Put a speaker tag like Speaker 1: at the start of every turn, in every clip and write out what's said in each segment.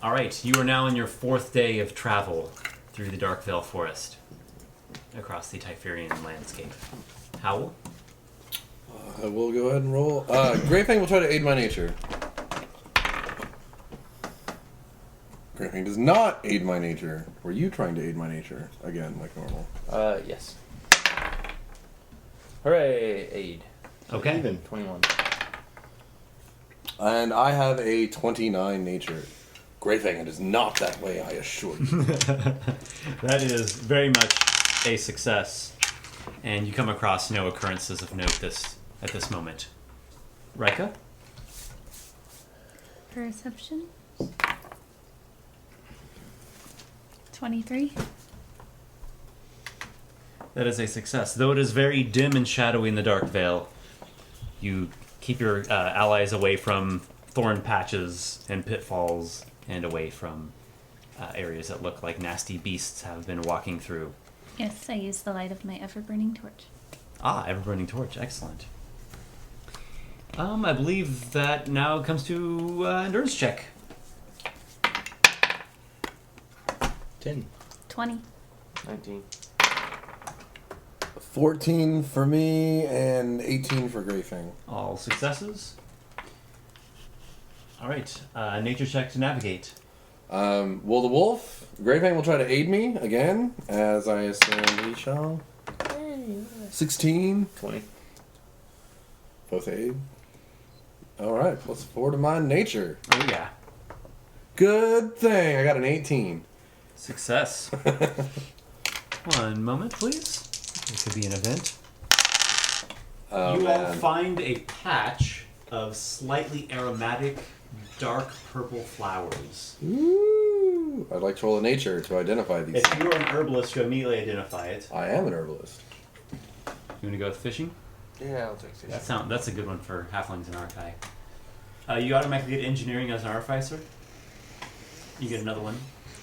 Speaker 1: All right, you are now in your 4th day of travel through the Darkvale Forest across the Typherian landscape. Howl?
Speaker 2: I will go ahead and roll. Greyfang will try to aid my nature. Greyfang does not aid my nature. Were you trying to aid my nature? Again, like normal.
Speaker 3: Yes. Hooray, aid.
Speaker 1: Okay.
Speaker 3: Even 21.
Speaker 2: And I have a 29 nature. Greyfang, it is not that way, I assure you.
Speaker 1: That is very much a success. And you come across no occurrences of note at this moment. Ryka?
Speaker 4: Perception. 23.
Speaker 1: That is a success. Though it is very dim and shadowy in the Dark Vale, you keep your allies away from thorn patches and pitfalls and away from areas that look like nasty beasts have been walking through.
Speaker 4: Yes, I use the light of my ever-burning torch.
Speaker 1: Ah, ever-burning torch. Excellent. I believe that now comes to endurance check.
Speaker 3: 10.
Speaker 4: 20.
Speaker 3: 19.
Speaker 2: 14 for me and 18 for Greyfang.
Speaker 1: All successes. All right. Nature check to navigate.
Speaker 2: Will the wolf? Greyfang will try to aid me again, as I assume he shall. 16.
Speaker 3: 20.
Speaker 2: Both aid. Alright, let's forward to my nature.
Speaker 1: Oh, yeah.
Speaker 2: Good thing. I got an 18.
Speaker 1: Success. One moment, please. It could be an event.
Speaker 2: Oh,
Speaker 1: you all
Speaker 2: man.
Speaker 1: find a patch of slightly aromatic, dark purple flowers.
Speaker 2: Ooh. I'd like to roll a nature to identify these.
Speaker 1: If you are an herbalist, you immediately identify it.
Speaker 2: I am an herbalist.
Speaker 1: You want to go with fishing?
Speaker 3: Yeah, I'll take 6.
Speaker 1: That's a good one for halflings and archi. You automatically get engineering as an artificer. You get another one.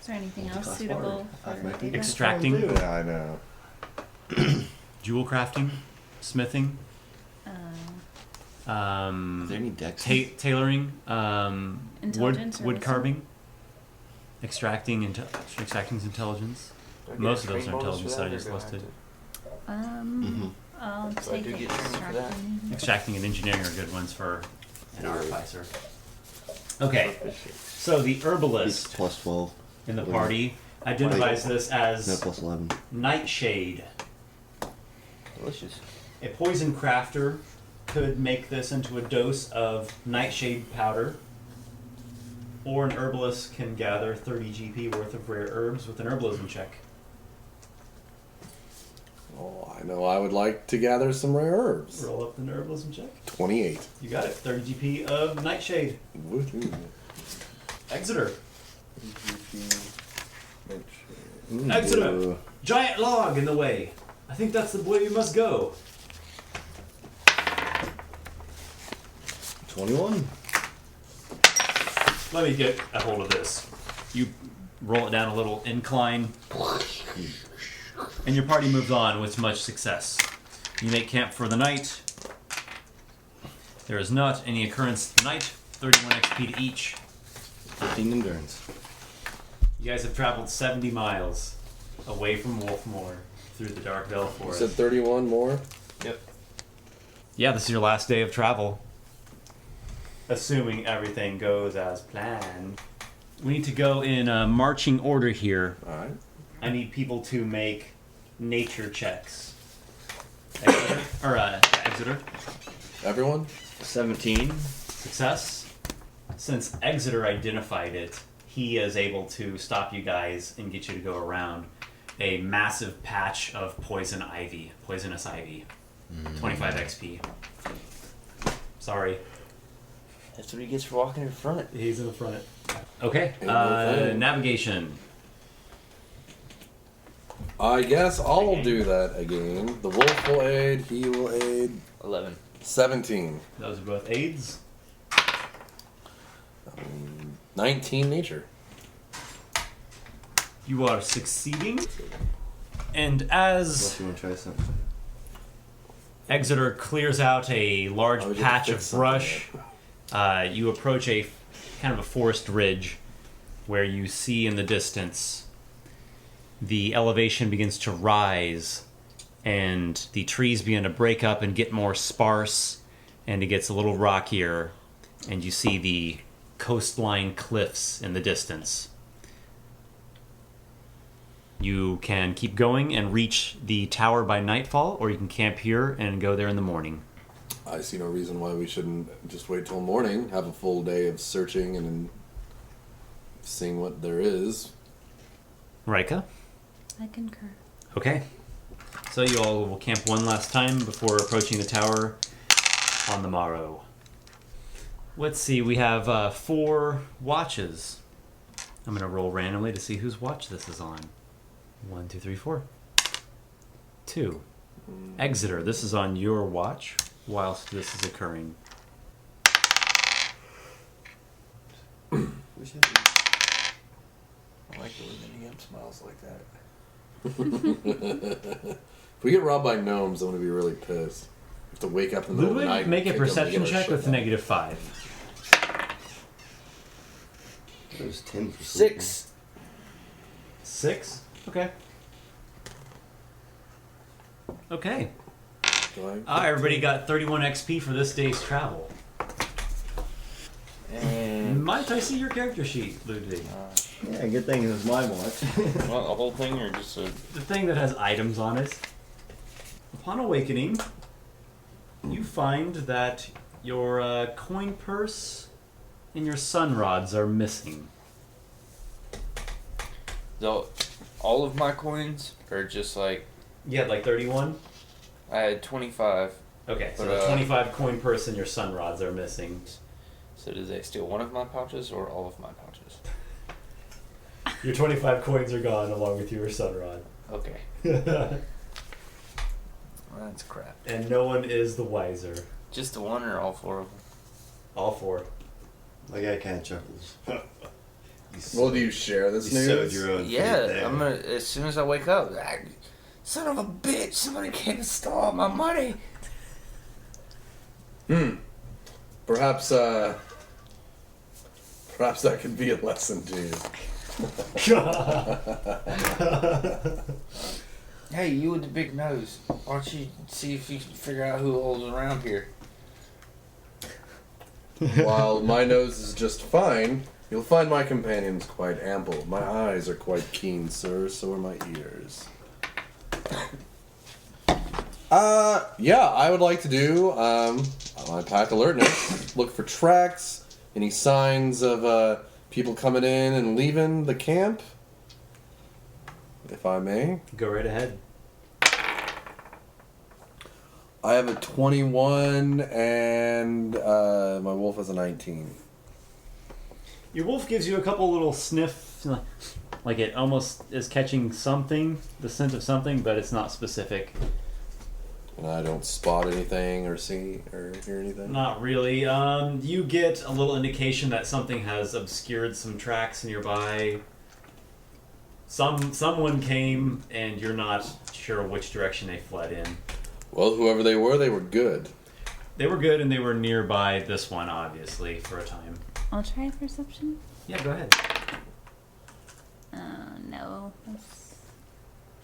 Speaker 4: Is there anything else
Speaker 2: Class
Speaker 4: suitable
Speaker 2: bard.
Speaker 4: for deva?
Speaker 1: Extracting,
Speaker 2: Yeah, I know.
Speaker 1: jewel crafting, smithing,
Speaker 5: Is there any dex?
Speaker 1: tailoring,
Speaker 4: Intelligence or
Speaker 1: wood
Speaker 4: wisdom?
Speaker 1: carving, extracting's intelligence. Most of those are intelligence that I just listed.
Speaker 4: I'll
Speaker 3: So I
Speaker 4: take
Speaker 3: do get training for that.
Speaker 4: extracting.
Speaker 1: Extracting and engineering are good ones for an artificer. Okay, so the
Speaker 5: It's
Speaker 1: herbalist
Speaker 5: plus 12.
Speaker 1: in the party identifies this
Speaker 5: No,
Speaker 1: as
Speaker 5: plus 11.
Speaker 1: nightshade.
Speaker 3: Delicious.
Speaker 1: A poison crafter could make this into a dose of nightshade powder, or an herbalist can gather 30 GP worth of rare herbs with an herbalism check.
Speaker 2: Oh, I know I would like to gather some rare herbs.
Speaker 1: Roll up the herbalism check.
Speaker 2: 28.
Speaker 1: You got it. 30 GP of nightshade.
Speaker 2: Woohoo.
Speaker 1: Exeter.
Speaker 2: Ooh.
Speaker 1: Exeter. Giant log in the way. I think that's the way we must go.
Speaker 5: 21.
Speaker 1: Let me get a hold of this. You roll it down a little incline, and your party moves on with much success. You make camp for the night. There is not any occurrence tonight. 31 XP to each.
Speaker 5: 15 endurance.
Speaker 1: You guys have traveled 70 miles away from Wolfmoor through the Dark Vale
Speaker 2: You
Speaker 1: Forest.
Speaker 2: said 31 more?
Speaker 3: Yep.
Speaker 1: Yeah, this is your last day of travel. Assuming everything goes as planned. We need to go in marching order here.
Speaker 2: Alright.
Speaker 1: I need people to make nature checks. Exeter? Exeter.
Speaker 2: Everyone?
Speaker 3: 17.
Speaker 1: Success. Since Exeter identified it, he is able to stop you guys and get you to go around a massive patch of poisonous ivy. 25 XP. Sorry.
Speaker 3: That's what he gets for walking in front.
Speaker 1: He's in the front. Okay.
Speaker 2: Ain't no thing.
Speaker 1: Navigation.
Speaker 2: I guess I'll do that again. The wolf will aid, he will aid.
Speaker 3: 11.
Speaker 2: 17.
Speaker 1: Those are both aids.
Speaker 2: 19 nature.
Speaker 1: You are succeeding. And as
Speaker 5: Unless you want to try something.
Speaker 1: Exeter clears out a large
Speaker 2: I would
Speaker 1: patch
Speaker 2: fix
Speaker 1: of brush, you approach a kind of a forest ridge, where you see in the distance the elevation begins to rise and the trees begin to break up and get more sparse, and it gets a little rockier, and you see the coastline cliffs in the distance. You can keep going and reach the tower by nightfall, or you can camp here and go there in the morning.
Speaker 2: I see no reason why we shouldn't just wait till morning, have a full day of searching and seeing what there is.
Speaker 1: Ryka?
Speaker 4: I concur.
Speaker 1: Okay. So you all will camp one last time before approaching the tower on the morrow. Let's see, we have 4 watches. I'm going to roll randomly to see whose watch this is on. 1, 2, 3, 4. 2. Exeter, this is on your watch whilst this is occurring.
Speaker 3: I like the way the DM smiles like that.
Speaker 2: If we get robbed by gnomes, I'm going to be really pissed. We have to wake up in the middle of the night.
Speaker 1: Ludwig, make a
Speaker 2: and kick them
Speaker 1: perception
Speaker 2: and get our
Speaker 1: check
Speaker 2: shit
Speaker 1: with
Speaker 2: back.
Speaker 1: -5.
Speaker 5: There's 10 for
Speaker 3: 6.
Speaker 1: 6? Okay. Okay.
Speaker 2: Do I-
Speaker 1: Everybody got 31 XP for this day's travel.
Speaker 3: And
Speaker 1: Might I see your character sheet, Ludwig?
Speaker 5: Yeah, good thing it was my watch.
Speaker 3: well, the whole thing, or just a...
Speaker 1: The thing that has items on it. Upon awakening, you find that your coin purse and your sun rods are missing.
Speaker 6: So, all of my coins, or just like
Speaker 1: You had like 31?
Speaker 6: I had 25.
Speaker 1: Okay, so
Speaker 6: But,
Speaker 1: the 25 coin purse and your sun rods are missing.
Speaker 6: So did they steal one of my pouches or all of my pouches?
Speaker 1: Your 25 coins are gone along with your sun rod.
Speaker 6: Okay,
Speaker 1: And
Speaker 6: that's crap.
Speaker 1: no one is the wiser.
Speaker 6: Just the one or all 4 of them?
Speaker 1: All 4.
Speaker 5: My guy kind of chuckles.
Speaker 2: Well, do you share this
Speaker 5: You sowed
Speaker 2: news?
Speaker 5: your own
Speaker 6: Yeah,
Speaker 5: fate there.
Speaker 6: I'm gonna. As soon as I wake up, son of a bitch! Somebody came and stole all my money.
Speaker 2: Perhaps that could be a lesson to you.
Speaker 6: Hey, you with the big nose. Why don't you see if you can figure out who holds around here?
Speaker 2: While my nose is just fine, you'll find my companions quite ample. My eyes are quite keen, sir, so are my ears. Yeah, I would like to do, my pack alertness. Look for tracks, any signs of, people coming in and leaving the camp, if I may.
Speaker 1: Go right ahead.
Speaker 2: I have a 21, and my wolf has a 19.
Speaker 1: Your wolf gives you a couple little sniffs, like it almost is catching something, the scent of something, but it's not specific.
Speaker 2: And I don't spot anything or see or hear anything.
Speaker 1: Not really. You get a little indication that something has obscured some tracks nearby. Someone came, and you're not sure which direction they fled in.
Speaker 2: Well, whoever they were good.
Speaker 1: They were good, and they were nearby this one, obviously, for a time.
Speaker 4: I'll try perception.
Speaker 1: Yeah, go ahead.
Speaker 4: No. That's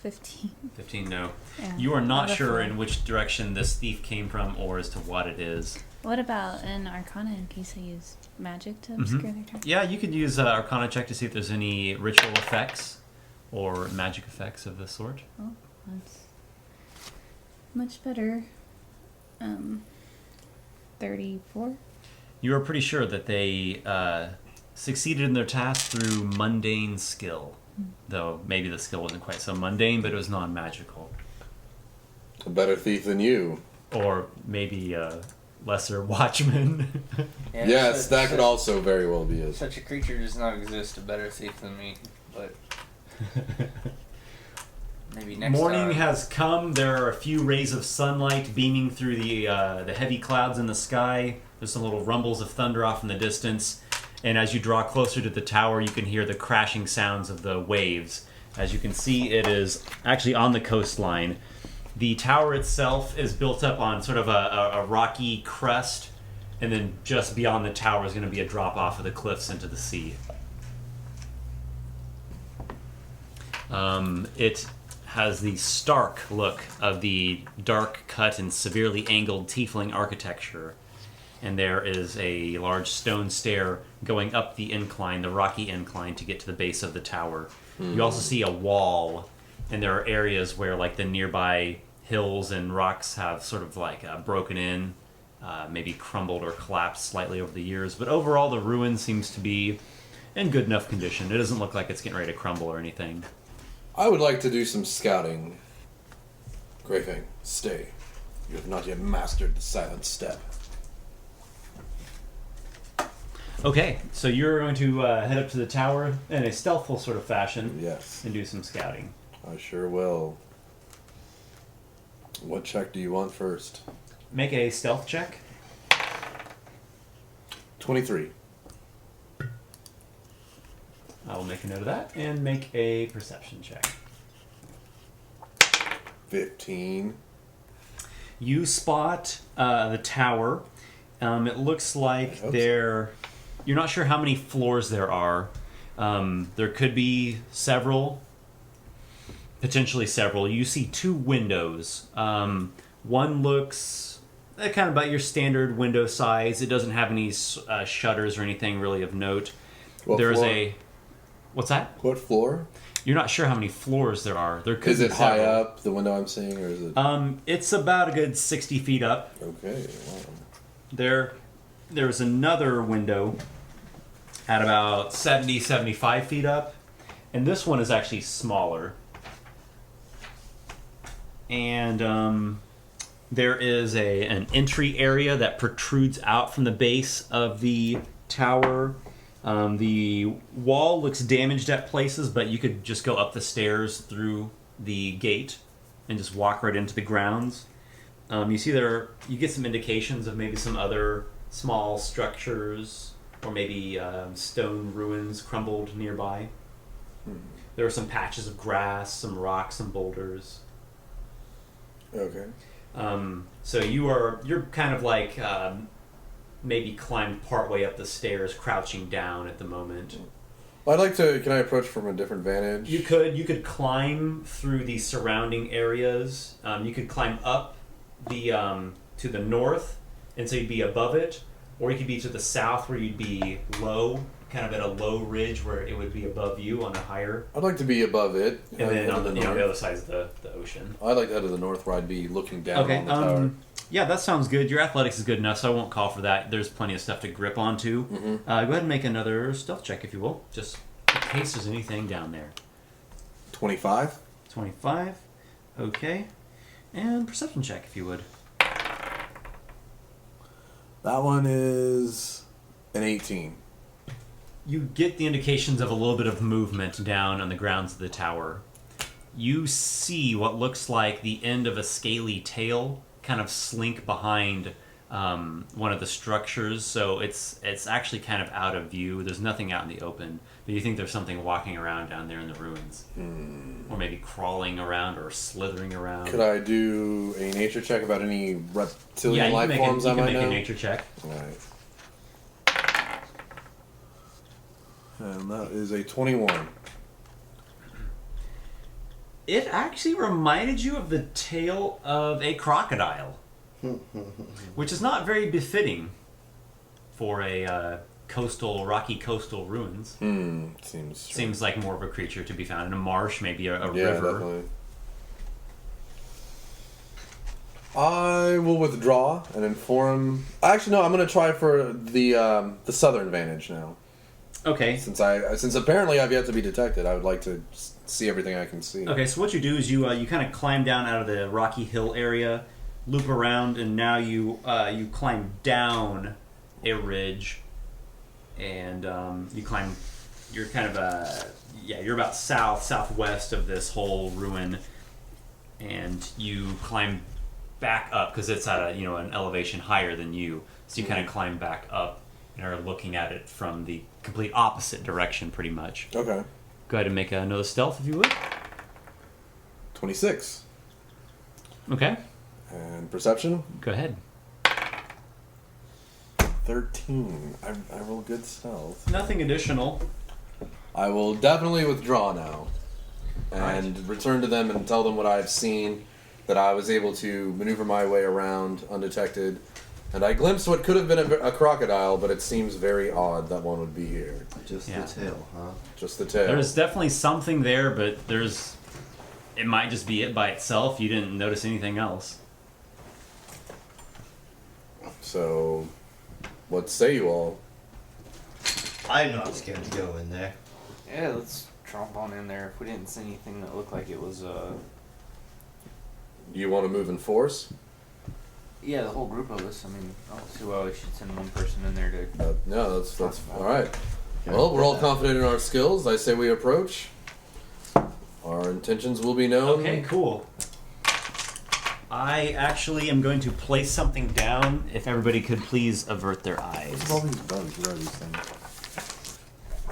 Speaker 4: 15.
Speaker 1: 15, no.
Speaker 4: Yeah.
Speaker 1: You are not
Speaker 4: Out of
Speaker 1: sure
Speaker 4: 4.
Speaker 1: in which direction this thief came from or as to what it is.
Speaker 4: What about an Arcana in case I use magic to obscure their track?
Speaker 1: Yeah, you could use Arcana check to see if there's any ritual effects or magic effects of this sort.
Speaker 4: Oh, that's much better. 34.
Speaker 1: You are pretty sure that they succeeded in their task through mundane skill. Though maybe the skill wasn't quite so mundane, but it was non-magical.
Speaker 2: A better thief than you.
Speaker 1: Or maybe a lesser watchman.
Speaker 6: Yeah,
Speaker 2: Yes, that could also very well be it.
Speaker 6: Such a creature does not exist. A better thief than me, but maybe next
Speaker 1: Morning
Speaker 6: time.
Speaker 1: has come. There are a few rays of sunlight beaming through the heavy clouds in the sky. There's some little rumbles of thunder off in the distance. And as you draw closer to the tower, you can hear the crashing sounds of the waves. As you can see, it is actually on the coastline. The tower itself is built up on sort of a rocky crest, and then just beyond the tower is going to be a drop off of the cliffs into the sea. It has the stark look of the dark cut and severely angled tiefling architecture. And there is a large stone stair going up the incline, the rocky incline, to get to the base of the tower. You also see a wall, and there are areas where like the nearby hills and rocks have sort of like broken in, maybe crumbled or collapsed slightly over the years. But overall, the ruin seems to be in good enough condition. It doesn't look like it's getting ready to crumble or anything.
Speaker 2: I would like to do some scouting. Greyfang, stay. You have not yet mastered the silent step.
Speaker 1: Okay, so you're going to head up to the tower in a stealthful sort of fashion.
Speaker 2: Yes,
Speaker 1: And do some scouting.
Speaker 2: I sure will. What check do you want first?
Speaker 1: Make a stealth check.
Speaker 2: 23.
Speaker 1: I will make a note of that and make a perception check.
Speaker 2: 15.
Speaker 1: You spot the tower. It looks like
Speaker 2: I hope
Speaker 1: you're not sure how many floors there are. There could be several, potentially several. You see 2 windows. One looks kind of about your standard window size. It doesn't have any shutters or anything really of note.
Speaker 2: What
Speaker 1: There's
Speaker 2: floor?
Speaker 1: What's that?
Speaker 2: What floor?
Speaker 1: You're not sure how many floors there are. There could
Speaker 2: Is
Speaker 1: be
Speaker 2: it high
Speaker 1: several.
Speaker 2: up, the window I'm seeing, or is it...
Speaker 1: It's about a good 60 feet up.
Speaker 2: Okay, wow.
Speaker 1: There's another window at about 70, 75 feet up. And this one is actually smaller. And there is an entry area that protrudes out from the base of the tower. The wall looks damaged at places, but you could just go up the stairs through the gate and just walk right into the grounds. You see you get some indications of maybe some other small structures or maybe stone ruins crumbled nearby. There are some patches of grass, some rocks, some boulders.
Speaker 2: Okay.
Speaker 1: So you're kind of like maybe climbed partway up the stairs, crouching down at the moment.
Speaker 2: I'd like to... Can I approach from a different vantage?
Speaker 1: You could climb through the surrounding areas. You could climb up the to the north, and so you'd be above it, or you could be to the south where you'd be low, kind of at a low ridge where it would be above you on a higher.
Speaker 2: I'd like to be above it.
Speaker 1: And then on the
Speaker 2: north.
Speaker 1: other side is the ocean.
Speaker 2: I'd like to head to the north where I'd be looking down on the tower.
Speaker 1: Yeah, that sounds good. Your athletics is good enough, so I won't call for that. There's plenty of stuff to grip onto.
Speaker 2: Mm-hmm.
Speaker 1: Go ahead and make another stealth check, if you will, just in case there's anything down there.
Speaker 2: 25?
Speaker 1: 25. Okay. And perception check, if you would.
Speaker 2: That one is an 18.
Speaker 1: You get the indications of a little bit of movement down on the grounds of the tower. You see what looks like the end of a scaly tail kind of slink behind one of the structures, so it's actually kind of out of view. There's nothing out in the open, but you think there's something walking around down there in the ruins. Or maybe crawling around or slithering around.
Speaker 2: Could I do a nature check about any reptilian life forms I
Speaker 1: you can
Speaker 2: might
Speaker 1: make
Speaker 2: know?
Speaker 1: a nature check.
Speaker 2: Alright. And that is a 21.
Speaker 1: It actually reminded you of the tail of a crocodile, which is not very befitting for a rocky coastal ruins. Seems like more of a creature to be found in a marsh, maybe a river.
Speaker 2: Definitely. I will withdraw and inform. Actually, no. I'm going to try for the southern vantage now.
Speaker 1: Okay.
Speaker 2: Since apparently I've yet to be detected, I would like to see everything I can see.
Speaker 1: Okay, so what you do is you kind of climb down out of the rocky hill area, loop around, and now you climb down a ridge, and you climb. You're kind of you're about southwest of this whole ruin, and you climb back up because it's at an elevation higher than you. So you kind of climb back up and are looking at it from the complete opposite direction, pretty much.
Speaker 2: Okay.
Speaker 1: Go ahead and make another stealth, if you would.
Speaker 2: 26.
Speaker 1: Okay.
Speaker 2: And perception?
Speaker 1: Go ahead.
Speaker 2: 13. I roll good stealth.
Speaker 1: Nothing additional.
Speaker 2: I will definitely withdraw now. and return to them and tell them what I've seen, that I was able to maneuver my way around undetected, and I glimpsed what could have been a crocodile, but it seems very odd that one would be here.
Speaker 5: Just
Speaker 1: Yeah.
Speaker 5: the tail, huh?
Speaker 2: Just the tail.
Speaker 1: There's definitely something there, but it might just be it by itself. You didn't notice anything else.
Speaker 2: So, what say you all?
Speaker 5: I'm not scared to go in there.
Speaker 3: Yeah, let's tromp on in there. If we didn't see anything that looked like it was,
Speaker 2: You want to move in force?
Speaker 3: yeah, the whole group of us. I mean, I don't see why we should send one person in there to.
Speaker 2: No, that's all right. Well, we're all confident in our skills. I say we approach. Our intentions will be known.
Speaker 1: Okay, cool. I actually am going to place something down. If everybody could please avert their eyes.
Speaker 5: All these bugs, what are these things?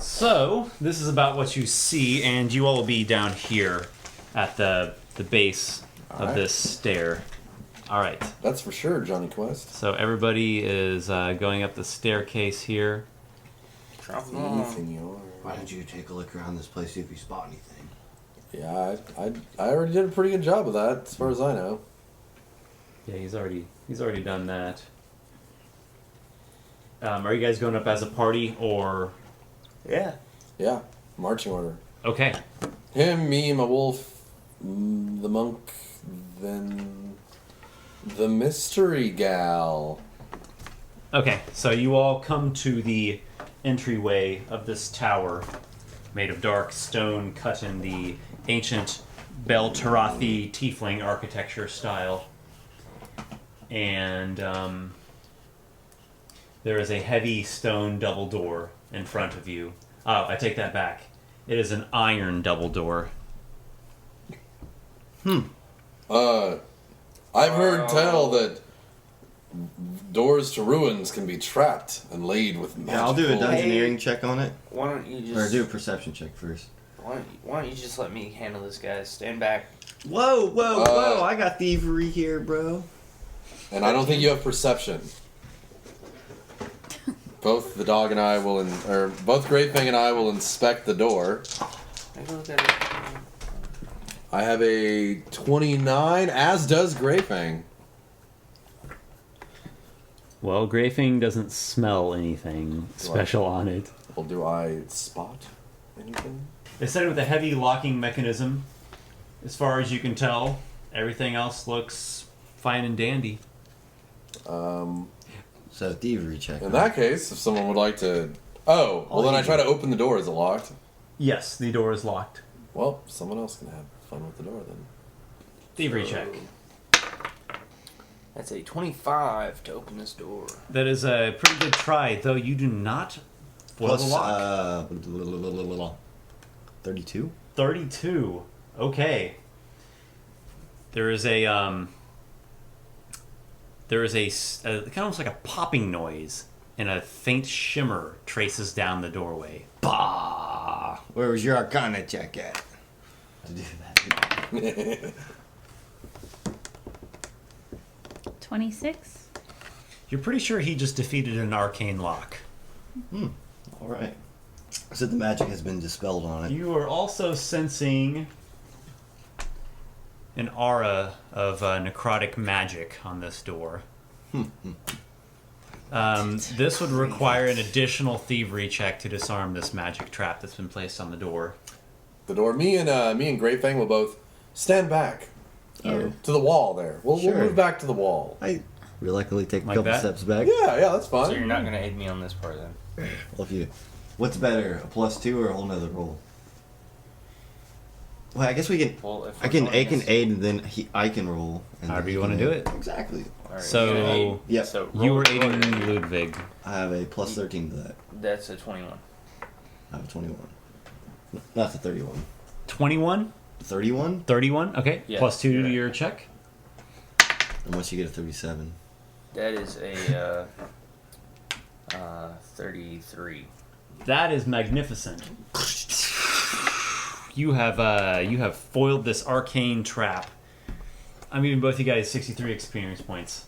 Speaker 1: So, this is about what you see, and you all will be down here at the base of
Speaker 2: Alright.
Speaker 1: this stair. Alright,
Speaker 2: That's for sure, Johnny Quest.
Speaker 1: so everybody is going up the staircase here.
Speaker 3: Tromp on.
Speaker 2: Anything you
Speaker 5: Why
Speaker 2: are.
Speaker 5: don't you take a look around this place, see if you spot anything?
Speaker 2: Yeah, I already did a pretty good job of that, as far as I know.
Speaker 1: Yeah, he's already done that. Are you guys going up as a party, or...
Speaker 3: Yeah.
Speaker 2: Yeah, marching order.
Speaker 1: Okay,
Speaker 2: Him, me, my wolf, the monk, then the mystery gal.
Speaker 1: okay, so you all come to the entryway of this tower, made of dark stone cut in the ancient Beltarathi tiefling architecture style. And there is a heavy stone double door in front of you. Oh, I take that back. It is an iron double door.
Speaker 2: I've heard tell that doors to ruins can be trapped and laid with magical...
Speaker 5: Yeah, I'll do a dungeoneering check on it.
Speaker 3: Why don't you
Speaker 5: Or
Speaker 3: just?
Speaker 5: do a perception check first.
Speaker 3: Why don't you just let me handle this, guys? Stand back.
Speaker 5: Whoa, whoa! I got thievery here, bro.
Speaker 2: And I don't think you have perception. Both the dog and I will, both Greyfang and I will inspect the door.
Speaker 3: Take a look at it.
Speaker 2: I have a 29, as does Greyfang.
Speaker 1: Well, Greyfing doesn't smell anything special on it.
Speaker 2: Well, do I spot anything?
Speaker 1: It's set with a heavy locking mechanism. As far as you can tell, everything else looks fine and dandy.
Speaker 5: So thievery check.
Speaker 2: In that case, if someone would like to... Oh, well then I try to open the door. Is it locked?
Speaker 1: Yes, the door is locked.
Speaker 2: Well, someone else can have fun with the door then.
Speaker 1: Thievery check.
Speaker 3: That's a 25 to open this door.
Speaker 1: That is a pretty good try, though you do not foil the
Speaker 5: Plus,
Speaker 1: lock.
Speaker 5: 32?
Speaker 1: 32. Okay. There is a kind of almost like a popping noise, and a faint shimmer traces down the doorway.
Speaker 5: Bah! Where was your Arcana check at? To do that.
Speaker 4: 26.
Speaker 1: You're pretty sure he just defeated an arcane lock.
Speaker 5: Alright. So the magic has been dispelled on it.
Speaker 1: You are also sensing an aura of necrotic magic on this door. This would require an additional thievery check to disarm this magic trap that's been placed on the door.
Speaker 2: The door. Me and Greyfang will both stand back
Speaker 4: Yeah.
Speaker 2: to the wall there. We'll
Speaker 5: Sure.
Speaker 2: move back to the wall.
Speaker 5: I reluctantly take a
Speaker 1: Like
Speaker 5: couple
Speaker 1: that?
Speaker 5: steps back.
Speaker 2: Yeah, that's fine.
Speaker 3: So you're not going to aid me on this part then?
Speaker 5: Well, if you... What's better, a +2 or a whole nother roll? Well, I guess we can...
Speaker 3: Well, if
Speaker 5: I
Speaker 3: we're
Speaker 5: can
Speaker 3: going against-
Speaker 5: aid and then I can roll. And
Speaker 1: However
Speaker 5: then
Speaker 1: you
Speaker 5: he
Speaker 1: wanna
Speaker 5: can
Speaker 1: do
Speaker 5: aid.
Speaker 1: it.
Speaker 5: Exactly.
Speaker 3: Alright,
Speaker 1: So-
Speaker 3: you're gonna aid.
Speaker 5: Yep.
Speaker 3: So
Speaker 1: You were
Speaker 3: roll
Speaker 1: aiding
Speaker 3: it.
Speaker 1: Ludwig.
Speaker 5: I have a +13 to that.
Speaker 3: That's a 21.
Speaker 5: I have a 21. No, that's a 31.
Speaker 1: 21?
Speaker 5: 31?
Speaker 1: 31? Okay.
Speaker 3: Yeah,
Speaker 1: Plus 2
Speaker 3: you're
Speaker 1: to
Speaker 3: right.
Speaker 1: your check.
Speaker 5: And once you get a 37.
Speaker 3: That is a 33.
Speaker 1: That is magnificent. You have foiled this arcane trap. I'm giving both you guys 63 experience points.